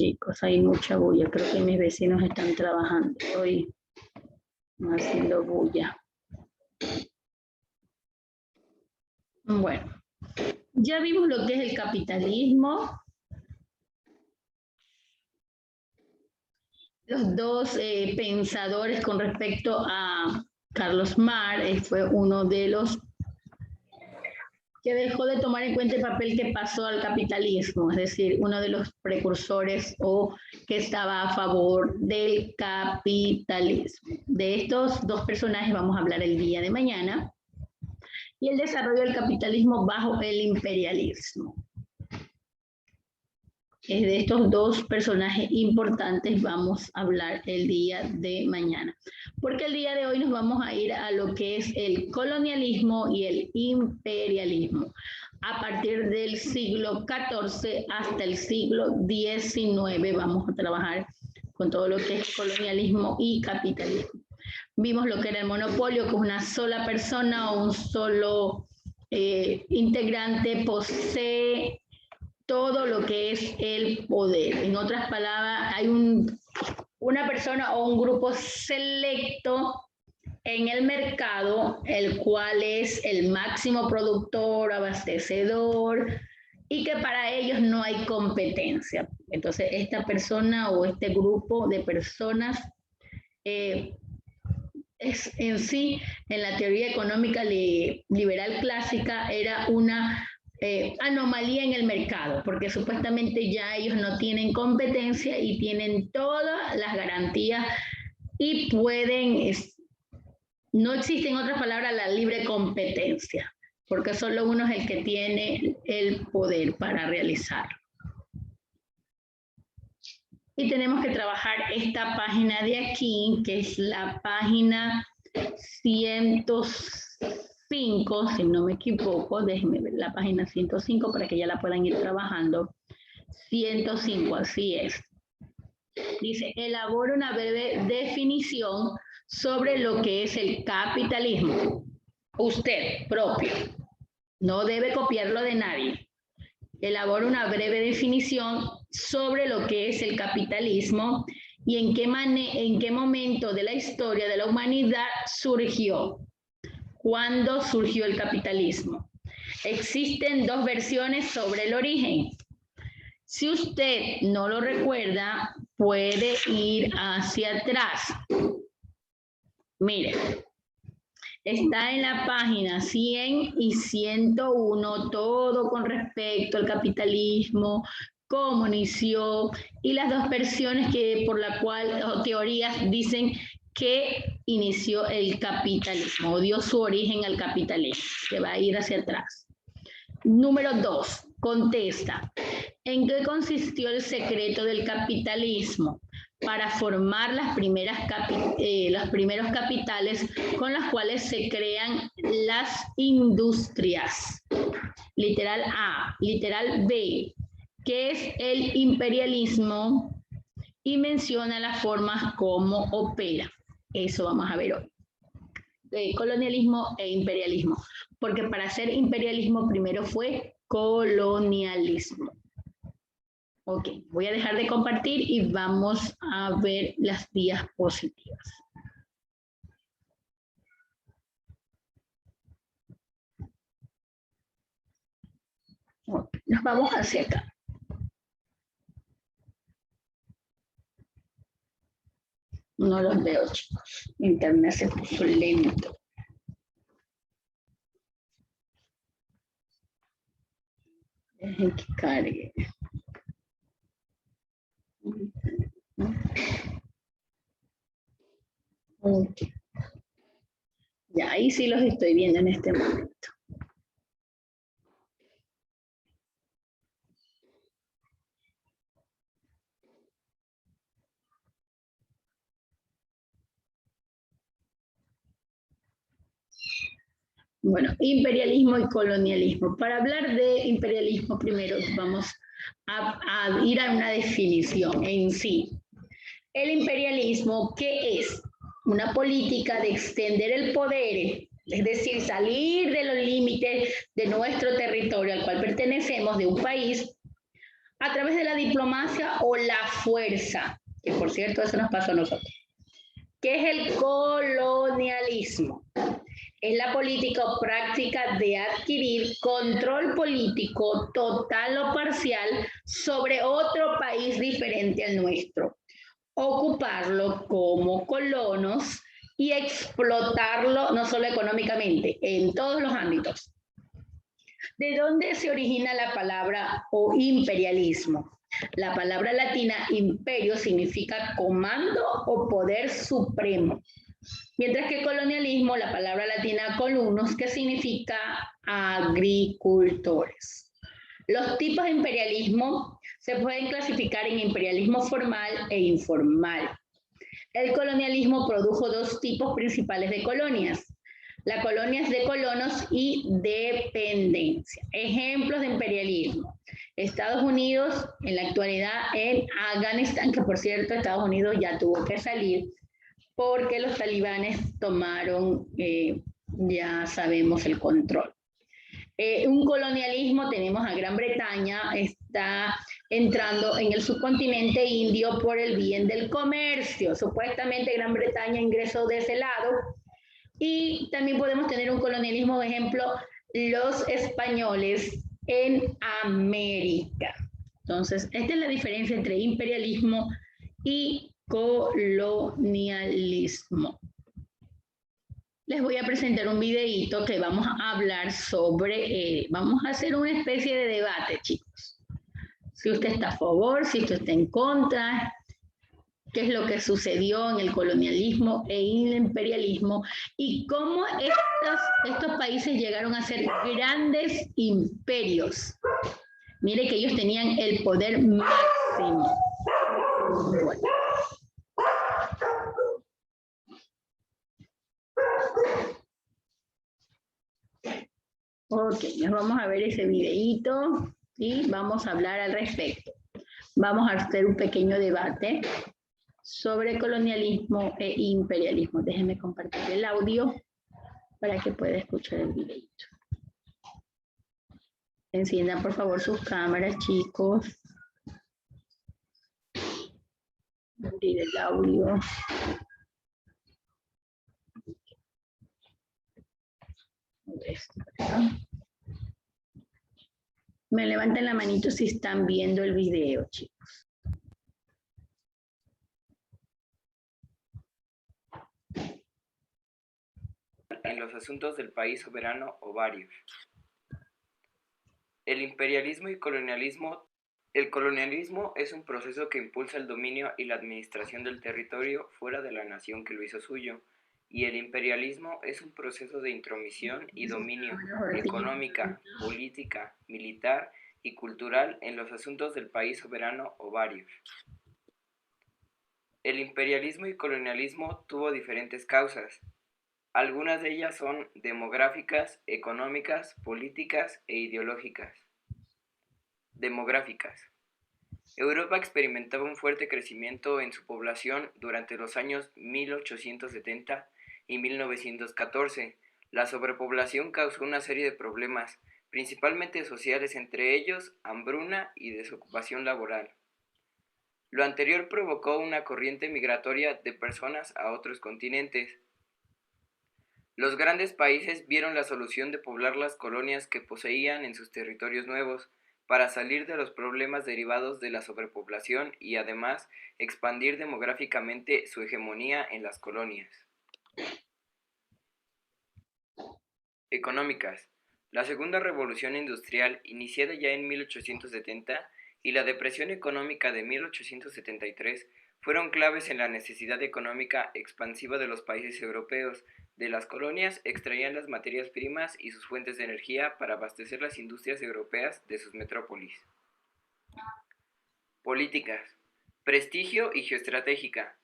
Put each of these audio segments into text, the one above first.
chicos, hay mucha bulla. Creo que mis vecinos están trabajando hoy, haciendo bulla. Bueno, ya vimos lo que es el capitalismo. Los dos pensadores con respecto a Carlos Marx, fue uno de los que dejó de tomar en cuenta el papel que pasó al capitalismo, es decir, uno de los precursores o que estaba a favor del capitalismo. De estos dos personajes vamos a hablar el día de mañana, y el desarrollo del capitalismo bajo el imperialismo. De estos dos personajes importantes vamos a hablar el día de mañana, porque el día de hoy nos vamos a ir a lo que es el colonialismo y el imperialismo, a partir del siglo XIV hasta el siglo XIX vamos a trabajar con todo lo que es colonialismo y capitalismo. Vimos lo que era el monopolio, que una sola persona o un solo integrante posee todo lo que es el poder. En otras palabras, hay una persona o un grupo selecto en el mercado, el cual es el máximo productor, abastecedor, y que para ellos no hay competencia. Entonces, esta persona o este grupo de personas es en sí, en la teoría económica liberal clásica, era una anomalía en el mercado, porque supuestamente ya ellos no tienen competencia y tienen todas las garantías y pueden, no existe en otras palabras la libre competencia, porque solo uno es el que tiene el poder para realizarlo. Y tenemos que trabajar esta página de aquí, que es la página 105, si no me equivoco, déjenme ver la página 105 para que ya la puedan ir trabajando. 105, así es. Dice, elabora una breve definición sobre lo que es el capitalismo. Usted propio, no debe copiarlo de nadie. Elabora una breve definición sobre lo que es el capitalismo y en qué momento de la historia de la humanidad surgió. ¿Cuándo surgió el capitalismo? Existen dos versiones sobre el origen. Si usted no lo recuerda, puede ir hacia atrás. Mire, está en la página 100 y 101, todo con respecto al capitalismo, cómo inició, y las dos versiones que por la cual, o teorías, dicen que inició el capitalismo, o dio su origen al capitalismo, que va a ir hacia atrás. Número 2, contesta, ¿en qué consistió el secreto del capitalismo para formar los primeros capitales con los cuales se crean las industrias? Literal A. Literal B, ¿qué es el imperialismo? Y menciona las formas como opera. Eso vamos a ver hoy. Colonialismo e imperialismo. Porque para hacer imperialismo primero fue colonialismo. Ok, voy a dejar de compartir y vamos a ver las diapositivas. Okay, nos vamos hacia acá. No los veo, chicos. Internet se puso lento. Dejen que cargue. Okay. Ya, ahí sí los estoy viendo en este momento. Bueno, imperialismo y colonialismo. Para hablar de imperialismo, primero vamos a ir a una definición en sí. El imperialismo, ¿qué es? Una política de extender el poder, es decir, salir de los límites de nuestro territorio al cual pertenecemos, de un país, a través de la diplomacia o la fuerza, que por cierto eso nos pasó a nosotros. ¿Qué es el colonialismo? Es la política o práctica de adquirir control político total o parcial sobre otro país diferente al nuestro, ocuparlo como colonos y explotarlo no solo económicamente, en todos los ámbitos. ¿De dónde se origina la palabra o imperialismo? La palabra latina imperio significa comando o poder supremo, mientras que colonialismo, la palabra latina columnos, que significa agricultores. Los tipos de imperialismo se pueden clasificar en imperialismo formal e informal. El colonialismo produjo dos tipos principales de colonias: las colonias de colonos y dependencia. Ejemplos de imperialismo: Estados Unidos en la actualidad en Afganistán, que por cierto Estados Unidos ya tuvo que salir porque los talibanes tomaron, ya sabemos, el control. Un colonialismo, tenemos a Gran Bretaña, está entrando en el subcontinente indio por el bien del comercio. Supuestamente Gran Bretaña ingresó de ese lado. Y también podemos tener un colonialismo, por ejemplo, los españoles en América. Entonces, esta es la diferencia entre imperialismo y colonialismo. Les voy a presentar un videíto que vamos a hablar sobre, vamos a hacer una especie de debate, chicos. Si usted está a favor, si usted está en contra, qué es lo que sucedió en el colonialismo e en el imperialismo y cómo estos países llegaron a ser grandes imperios. Mire que ellos tenían el poder máximo. Bueno. Ok, nos vamos a ver ese videíto y vamos a hablar al respecto. Vamos a hacer un pequeño debate sobre colonialismo e imperialismo. Déjenme compartir el audio para que pueda escuchar el videíto. Enciendan por favor sus cámaras, chicos. Abrir el audio. Me levanten la manito si están viendo el video, chicos. En los asuntos del país soberano o varios. El imperialismo y colonialismo. El colonialismo es un proceso que impulsa el dominio y la administración del territorio fuera de la nación que lo hizo suyo, y el imperialismo es un proceso de intromisión y dominio económica, política, militar y cultural en los asuntos del país soberano o varios. El imperialismo y colonialismo tuvo diferentes causas. Algunas de ellas son demográficas, económicas, políticas e ideológicas. Demográficas. Europa experimentaba un fuerte crecimiento en su población durante los años 1870 y 1914. La sobrepoblación causó una serie de problemas, principalmente sociales, entre ellos hambruna y desocupación laboral. Lo anterior provocó una corriente migratoria de personas a otros continentes. Los grandes países vieron la solución de poblar las colonias que poseían en sus territorios nuevos, para salir de los problemas derivados de la sobrepoblación y además expandir demográficamente su hegemonía en las colonias. Económicas. La segunda revolución industrial, iniciada ya en 1870, y la depresión económica de 1873 fueron claves en la necesidad económica expansiva de los países europeos. De las colonias extraían las materias primas y sus fuentes de energía para abastecer las industrias europeas de sus metrópolis. Políticas. Prestigio y geoestratégica.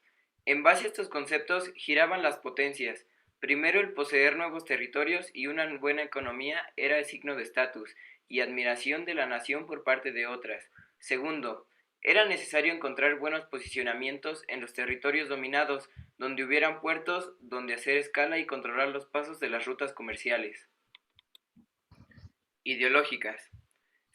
En base a estos conceptos giraban las potencias. Primero, el poseer nuevos territorios y una buena economía era el signo de estatus y admiración de la nación por parte de otras. Segundo, era necesario encontrar buenos posicionamientos en los territorios dominados, donde hubieran puertos donde hacer escala y controlar los pasos de las rutas comerciales. Ideológicas.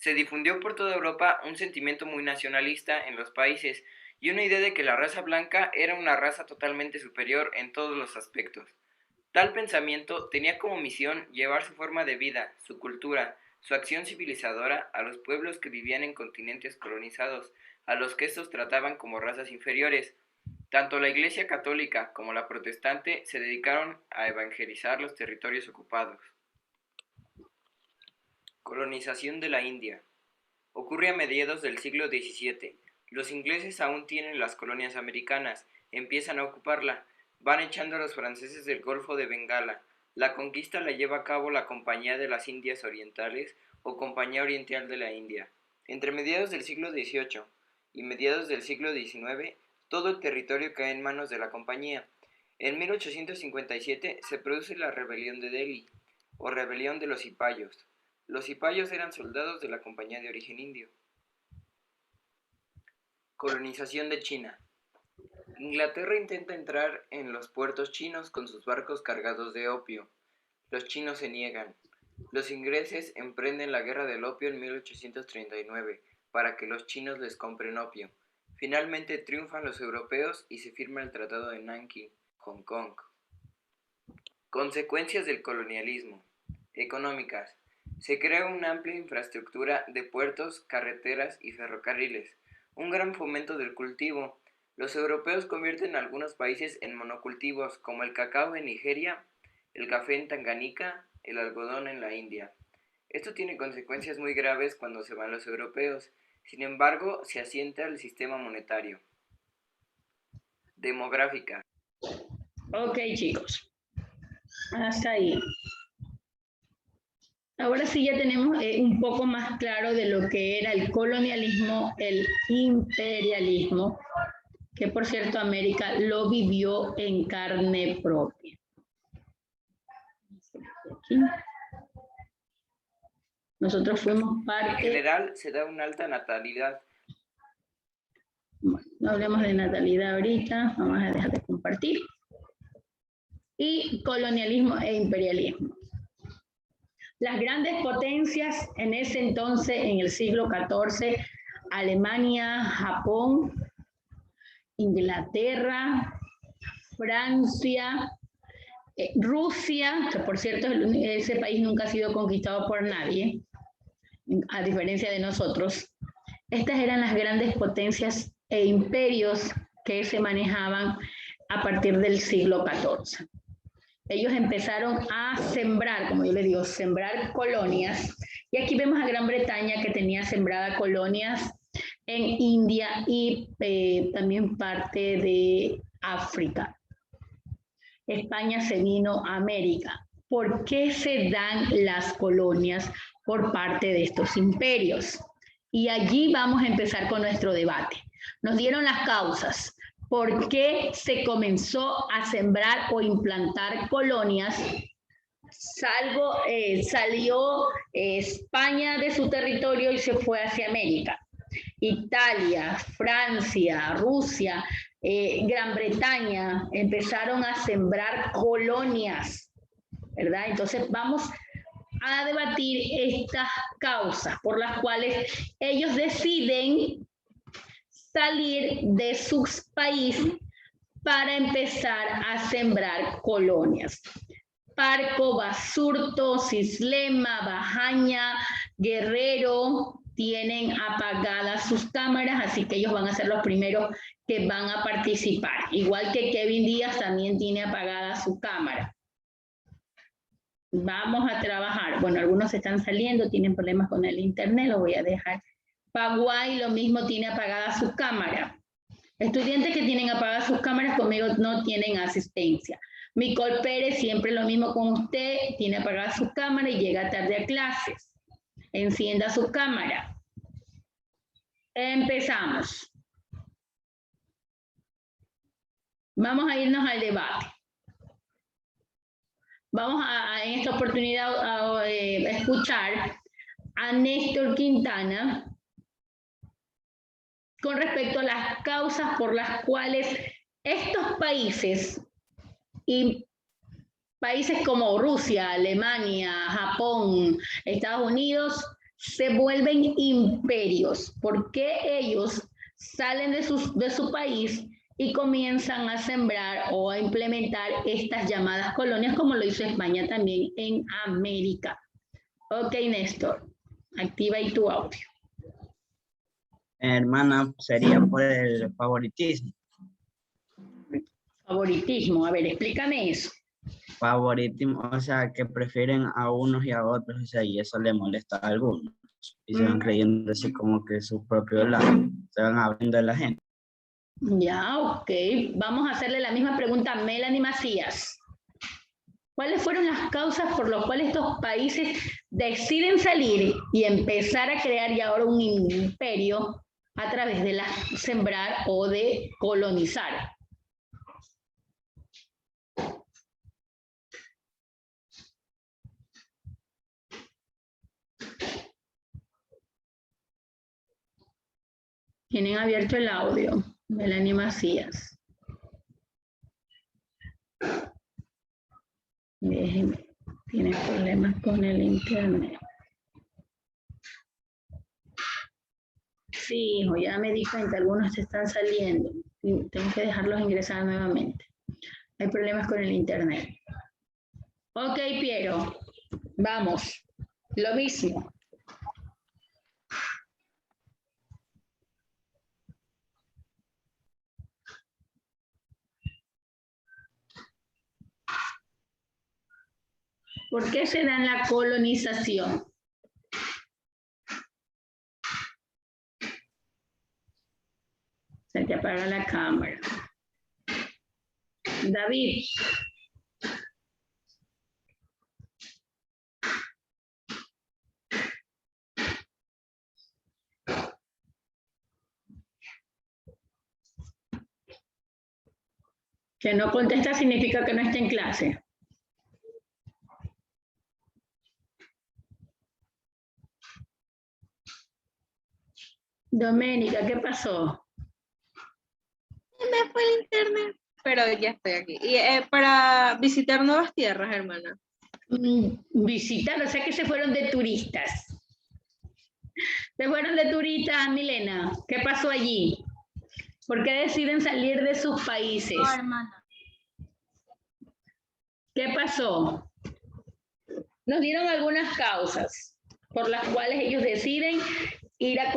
Se difundió por toda Europa un sentimiento muy nacionalista en los países y una idea de que la raza blanca era una raza totalmente superior en todos los aspectos. Tal pensamiento tenía como misión llevar su forma de vida, su cultura, su acción civilizadora a los pueblos que vivían en continentes colonizados, a los que estos trataban como razas inferiores. Tanto la Iglesia católica como la protestante se dedicaron a evangelizar los territorios ocupados. Colonización de la India. Ocurre a mediados del siglo XVII. Los ingleses aún tienen las colonias americanas, empiezan a ocuparla, van echando a los franceses del Golfo de Bengala. La conquista la lleva a cabo la Compañía de las Indias Orientales o Compañía Oriental de la India. Entre mediados del siglo XVIII y mediados del siglo XIX, todo el territorio cae en manos de la compañía. En 1857 se produce la rebelión de Delhi, o rebelión de los cipayos. Los cipayos eran soldados de la compañía de origen indio. Colonización de China. Inglaterra intenta entrar en los puertos chinos con sus barcos cargados de opio. Los chinos se niegan. Los ingleses emprenden la guerra del opio en 1839 para que los chinos les compren opio. Finalmente triunfan los europeos y se firma el Tratado de Nankín, Hong Kong. Consecuencias del colonialismo. Económicas. Se crea una amplia infraestructura de puertos, carreteras y ferrocarriles, un gran fomento del cultivo. Los europeos convierten a algunos países en monocultivos, como el cacao en Nigeria, el café en Tanganica, el algodón en la India. Esto tiene consecuencias muy graves cuando se van los europeos. Sin embargo, se asienta el sistema monetario. Demográfica. Ok, chicos. Hasta ahí. Ahora sí ya tenemos un poco más claro de lo que era el colonialismo, el imperialismo, que por cierto América lo vivió en carne propia. Aquí. Nosotros fuimos parte... En general se da una alta natalidad. Bueno, no hablemos de natalidad ahorita, vamos a dejar de compartir. Y colonialismo e imperialismo. Las grandes potencias en ese entonces, en el siglo XIV, Alemania, Japón, Inglaterra, Francia, Rusia, que por cierto ese país nunca ha sido conquistado por nadie, a diferencia de nosotros. Estas eran las grandes potencias e imperios que se manejaban a partir del siglo XIV. Ellos empezaron a sembrar, como yo les digo, sembrar colonias. Y aquí vemos a Gran Bretaña que tenía sembrada colonias en India y también parte de África. España se vino a América. ¿Por qué se dan las colonias por parte de estos imperios? Y allí vamos a empezar con nuestro debate. Nos dieron las causas. ¿Por qué se comenzó a sembrar o implantar colonias? Salió España de su territorio y se fue hacia América. Italia, Francia, Rusia, Gran Bretaña empezaron a sembrar colonias, ¿verdad? Entonces vamos a debatir estas causas por las cuales ellos deciden salir de sus países para empezar a sembrar colonias. Parco, Basurto, Cislema, Bajaña, Guerrero tienen apagadas sus cámaras, así que ellos van a ser los primeros que van a participar. Igual que Kevin Díaz también tiene apagada su cámara. Vamos a trabajar. Bueno, algunos están saliendo, tienen problemas con el internet, lo voy a dejar. Paraguay lo mismo tiene apagada su cámara. Estudiantes que tienen apagadas sus cámaras conmigo no tienen asistencia. Micol Pérez, siempre lo mismo con usted, tiene apagada su cámara y llega tarde a clases. Encienda su cámara. Empezamos. Vamos a irnos al debate. Vamos en esta oportunidad a escuchar a Néstor Quintana con respecto a las causas por las cuales estos países y países como Rusia, Alemania, Japón, Estados Unidos se vuelven imperios? ¿Por qué ellos salen de su país y comienzan a sembrar o a implementar estas llamadas colonias, como lo hizo España también en América? Ok, Néstor, activa ahí tu audio. Hermana, sería por el favoritismo. Favoritismo, a ver, explícame eso. Favoritismo, o sea, que prefieren a unos y a otros, o sea, y eso le molesta a algunos. Y se van creyendo así como que su propio lado, se van abriendo a la gente. Ya, ok. Vamos a hacerle la misma pregunta a Melanie Macías. ¿Cuáles fueron las causas por las cuales estos países deciden salir y empezar a crear ya ahora un imperio a través de sembrar o de colonizar? Tienen abierto el audio, Melanie Macías. Déjenme, tienen problemas con el internet. Sí, hijo, ya me di cuenta, algunos se están saliendo. Tengo que dejarlos ingresar nuevamente. Hay problemas con el internet. Ok, Piero, vamos. Lo mismo. ¿Por qué se da en la colonización? Se te apaga la cámara. David. Que no contesta significa que no está en clase. Doménica, ¿qué pasó? Me fue el internet, pero ya estoy aquí. Y para visitar nuevas tierras, hermana. Visitar, o sea que se fueron de turistas. Se fueron de turistas, Milena. ¿Qué pasó allí? ¿Por qué deciden salir de sus países? No, hermana. ¿Qué pasó? Nos dieron algunas causas por las cuales ellos deciden ir a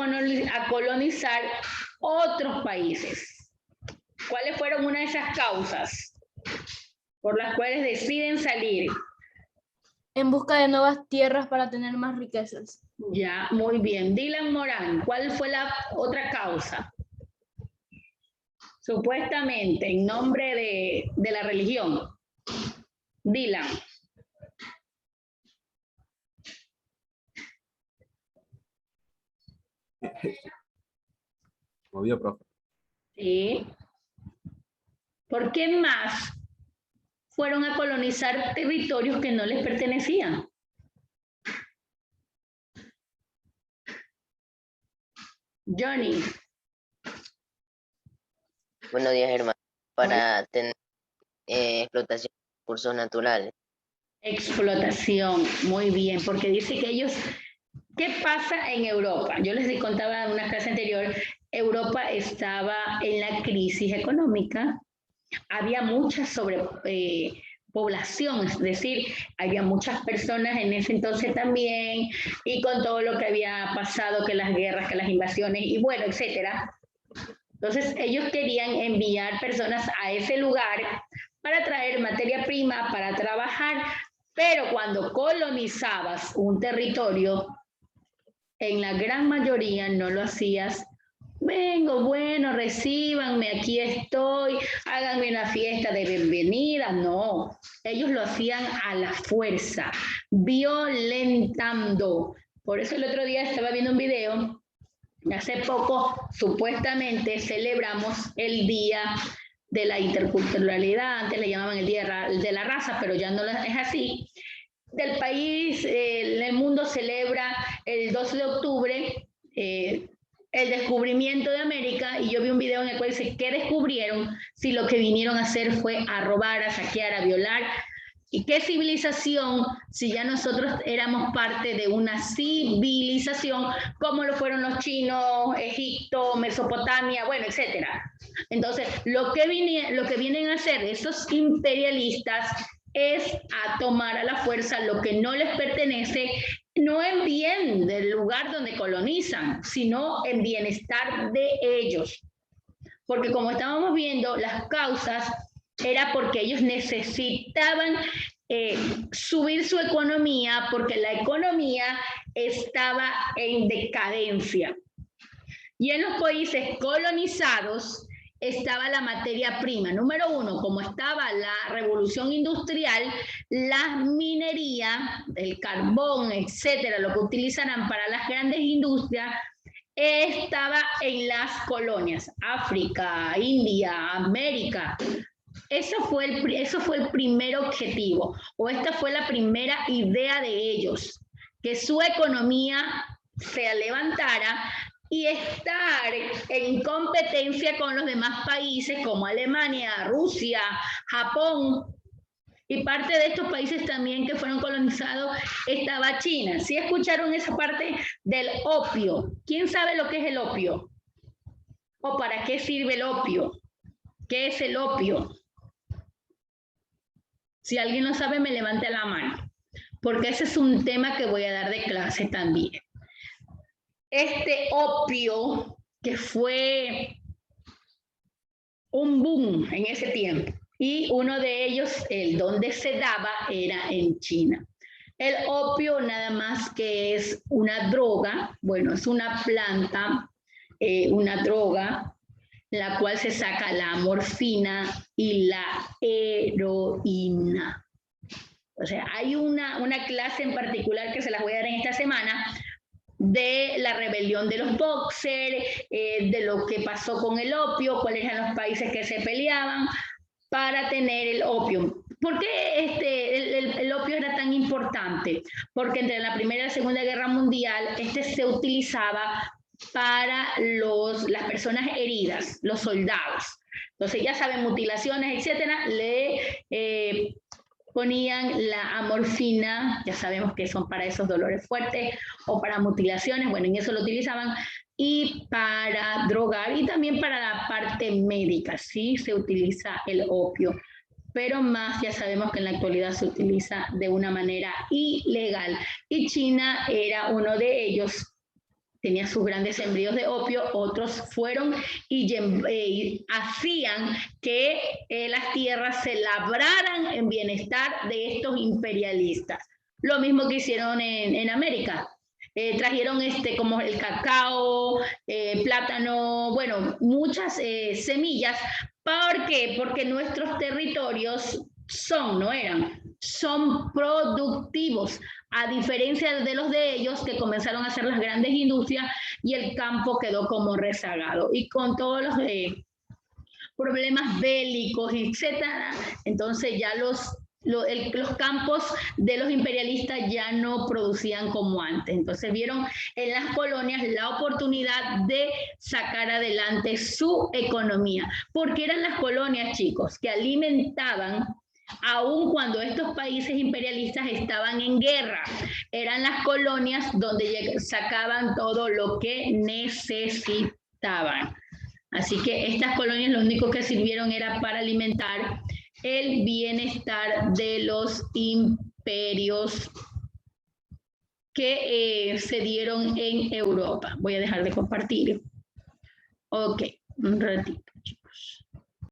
colonizar otros países. ¿Cuáles fueron una de esas causas por las cuales deciden salir? En busca de nuevas tierras para tener más riquezas. Ya, muy bien. Dylan Morán, ¿cuál fue la otra causa? Supuestamente, en nombre de la religión. Dylan. Obvio, profe. Sí. ¿Por qué más fueron a colonizar territorios que no les pertenecían? Johnny. Buenos días, hermano. Para tener explotación de recursos naturales. Explotación, muy bien, porque dice que ellos, ¿qué pasa en Europa? Yo les contaba en una clase anterior, Europa estaba en la crisis económica, había mucha sobrepoblación, es decir, había muchas personas en ese entonces también, y con todo lo que había pasado, que las guerras, que las invasiones, y bueno, etcétera. Entonces, ellos querían enviar personas a ese lugar para traer materia prima, para trabajar, pero cuando colonizabas un territorio, en la gran mayoría no lo hacías. Vengo, bueno, recíbanme, aquí estoy, háganme una fiesta de bienvenida. No, ellos lo hacían a la fuerza, violentando. Por eso el otro día estaba viendo un video. Hace poco, supuestamente, celebramos el Día de la Interculturalidad, antes le llamaban el Día de la Raza, pero ya no es así. Del país, el mundo celebra el 12 de octubre el descubrimiento de América, y yo vi un video en el cual dice, ¿qué descubrieron si lo que vinieron a hacer fue a robar, a saquear, a violar? ¿Y qué civilización si ya nosotros éramos parte de una civilización como lo fueron los chinos, Egipto, Mesopotamia, bueno, etcétera? Entonces, lo que vienen a hacer esos imperialistas es a tomar a la fuerza lo que no les pertenece, no en bien del lugar donde colonizan, sino en bienestar de ellos. Porque como estábamos viendo, las causas era porque ellos necesitaban subir su economía, porque la economía estaba en decadencia. Y en los países colonizados estaba la materia prima. Número uno, como estaba la revolución industrial, la minería, el carbón, etcétera, lo que utilizarán para las grandes industrias, estaba en las colonias, África, India, América. Eso fue el primer objetivo, o esta fue la primera idea de ellos, que su economía se levantara y estar en competencia con los demás países como Alemania, Rusia, Japón. Y parte de estos países también que fueron colonizados estaba China. ¿Sí escucharon esa parte del opio? ¿Quién sabe lo que es el opio? ¿O para qué sirve el opio? ¿Qué es el opio? Si alguien lo sabe, me levante la mano, porque ese es un tema que voy a dar de clase también. Este opio, que fue un boom en ese tiempo, y uno de ellos, el donde se daba, era en China. El opio nada más que es una droga, bueno, es una planta, una droga, la cual se saca la morfina y la heroína. O sea, hay una clase en particular que se las voy a dar en esta semana de la rebelión de los boxers, de lo que pasó con el opio, cuáles eran los países que se peleaban para tener el opio. ¿Por qué el opio era tan importante? Porque entre la Primera y la Segunda Guerra Mundial se utilizaba para las personas heridas, los soldados. Entonces ya saben, mutilaciones, etcétera, le ponían la amorfina, ya sabemos que son para esos dolores fuertes o para mutilaciones, bueno, en eso lo utilizaban, y para drogar y también para la parte médica, sí se utiliza el opio, pero más ya sabemos que en la actualidad se utiliza de una manera ilegal, y China era uno de ellos. Tenía sus grandes sembríos de opio, otros fueron y hacían que las tierras se labraran en bienestar de estos imperialistas. Lo mismo que hicieron en América. Trajeron como el cacao, plátano, bueno, muchas semillas. ¿Por qué? Porque nuestros territorios son productivos, a diferencia de los de ellos que comenzaron a hacer las grandes industrias y el campo quedó como rezagado. Y con todos los problemas bélicos, etcétera, entonces ya los campos de los imperialistas ya no producían como antes. Entonces vieron en las colonias la oportunidad de sacar adelante su economía, porque eran las colonias, chicos, que alimentaban. Aun cuando estos países imperialistas estaban en guerra, eran las colonias donde sacaban todo lo que necesitaban. Así que estas colonias lo único que sirvieron era para alimentar el bienestar de los imperios que se dieron en Europa. Voy a dejar de compartir. Ok, un ratito.